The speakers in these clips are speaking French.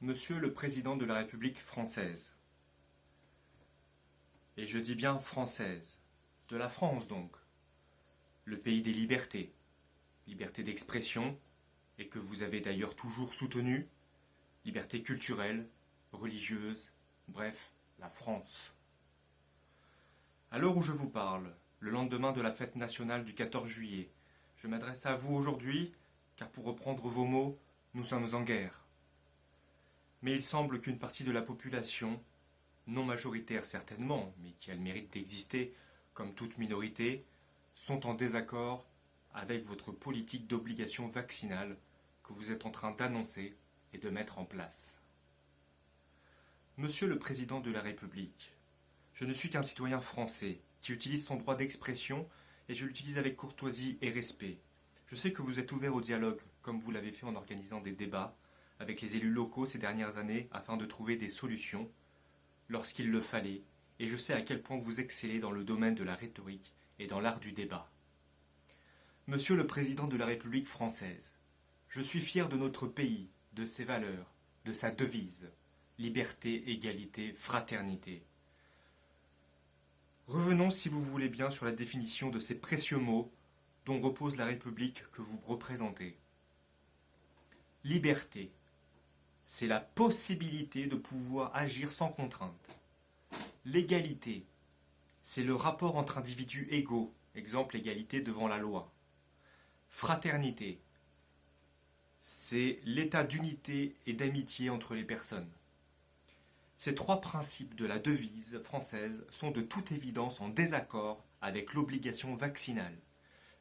Monsieur le Président de la République française, et je dis bien française, de la France donc, le pays des libertés, liberté d'expression, et que vous avez d'ailleurs toujours soutenu, liberté culturelle, religieuse, bref, la France. À l'heure où je vous parle, le lendemain de la fête nationale du 14 juillet, je m'adresse à vous aujourd'hui, car pour reprendre vos mots, nous sommes en guerre. Mais il semble qu'une partie de la population, non majoritaire certainement, mais qui a le mérite d'exister, comme toute minorité, sont en désaccord avec votre politique d'obligation vaccinale que vous êtes en train d'annoncer et de mettre en place. Monsieur le Président de la République, je ne suis qu'un citoyen français qui utilise son droit d'expression et je l'utilise avec courtoisie et respect. Je sais que vous êtes ouvert au dialogue, comme vous l'avez fait en organisant des débats avec les élus locaux ces dernières années afin de trouver des solutions lorsqu'il le fallait, et je sais à quel point vous excellez dans le domaine de la rhétorique et dans l'art du débat. Monsieur le Président de la République française, je suis fier de notre pays, de ses valeurs, de sa devise, liberté, égalité, fraternité. Revenons, si vous voulez bien, sur la définition de ces précieux mots dont repose la République que vous représentez. Liberté, c'est la possibilité de pouvoir agir sans contrainte. L'égalité, c'est le rapport entre individus égaux, exemple l'égalité devant la loi. Fraternité, c'est l'état d'unité et d'amitié entre les personnes. Ces trois principes de la devise française sont de toute évidence en désaccord avec l'obligation vaccinale,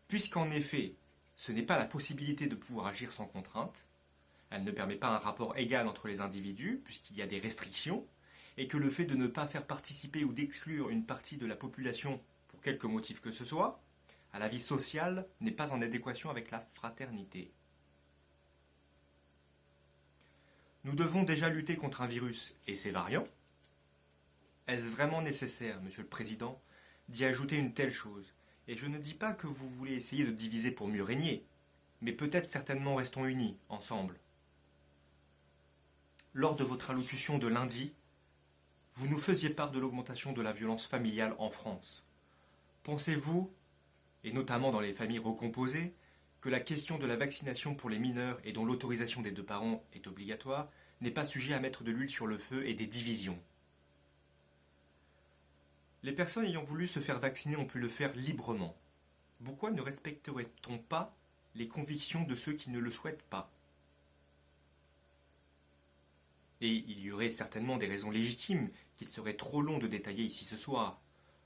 puisqu'en effet, ce n'est pas la possibilité de pouvoir agir sans contrainte, elle ne permet pas un rapport égal entre les individus, puisqu'il y a des restrictions, et que le fait de ne pas faire participer ou d'exclure une partie de la population, pour quelque motif que ce soit, à la vie sociale n'est pas en adéquation avec la fraternité. Nous devons déjà lutter contre un virus et ses variants. Est-ce vraiment nécessaire, Monsieur le Président, d'y ajouter une telle chose? Et je ne dis pas que vous voulez essayer de diviser pour mieux régner, mais peut-être certainement restons unis, ensemble. Lors de votre allocution de lundi, vous nous faisiez part de l'augmentation de la violence familiale en France. Pensez-vous, et notamment dans les familles recomposées, que la question de la vaccination pour les mineurs et dont l'autorisation des deux parents est obligatoire n'est pas sujet à mettre de l'huile sur le feu et des divisions? Les personnes ayant voulu se faire vacciner ont pu le faire librement. Pourquoi ne respecterait-on pas les convictions de ceux qui ne le souhaitent pas? Et il y aurait certainement des raisons légitimes qu'il serait trop long de détailler ici ce soir.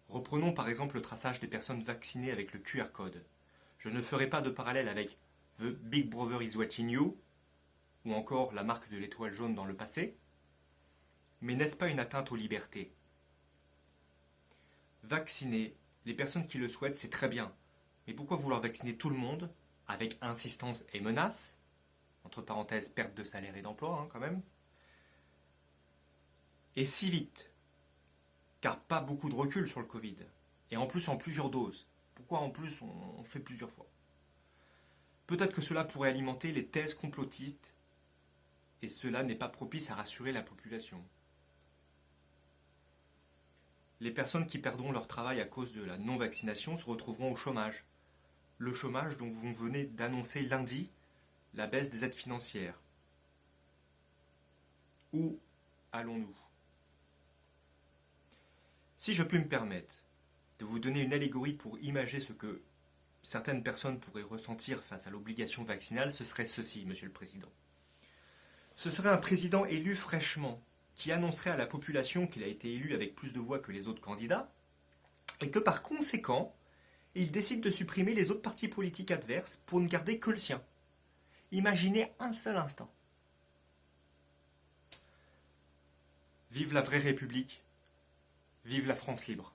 Reprenons par exemple le traçage des personnes vaccinées avec le QR code. Je ne ferai pas de parallèle avec The Big Brother is watching you, ou encore la marque de l'étoile jaune dans le passé. Mais n'est-ce pas une atteinte aux libertés? Vacciner les personnes qui le souhaitent, c'est très bien. Mais pourquoi vouloir vacciner tout le monde, avec insistance et menace, entre parenthèses, perte de salaire et d'emploi, quand même, et si vite? Car pas beaucoup de recul sur le Covid. Et en plus en plusieurs doses. Pourquoi en plus on fait plusieurs fois? Peut-être que cela pourrait alimenter les thèses complotistes, et cela n'est pas propice à rassurer la population. Les personnes qui perdront leur travail à cause de la non-vaccination se retrouveront au chômage. Le chômage dont vous venez d'annoncer lundi la baisse des aides financières. Où allons-nous? Si je puis me permettre de vous donner une allégorie pour imager ce que certaines personnes pourraient ressentir face à l'obligation vaccinale, ce serait ceci, Monsieur le Président. Ce serait un président élu fraîchement, qui annoncerait à la population qu'il a été élu avec plus de voix que les autres candidats, et que par conséquent, il décide de supprimer les autres partis politiques adverses pour ne garder que le sien. Imaginez un seul instant. Vive la vraie République, vive la France libre.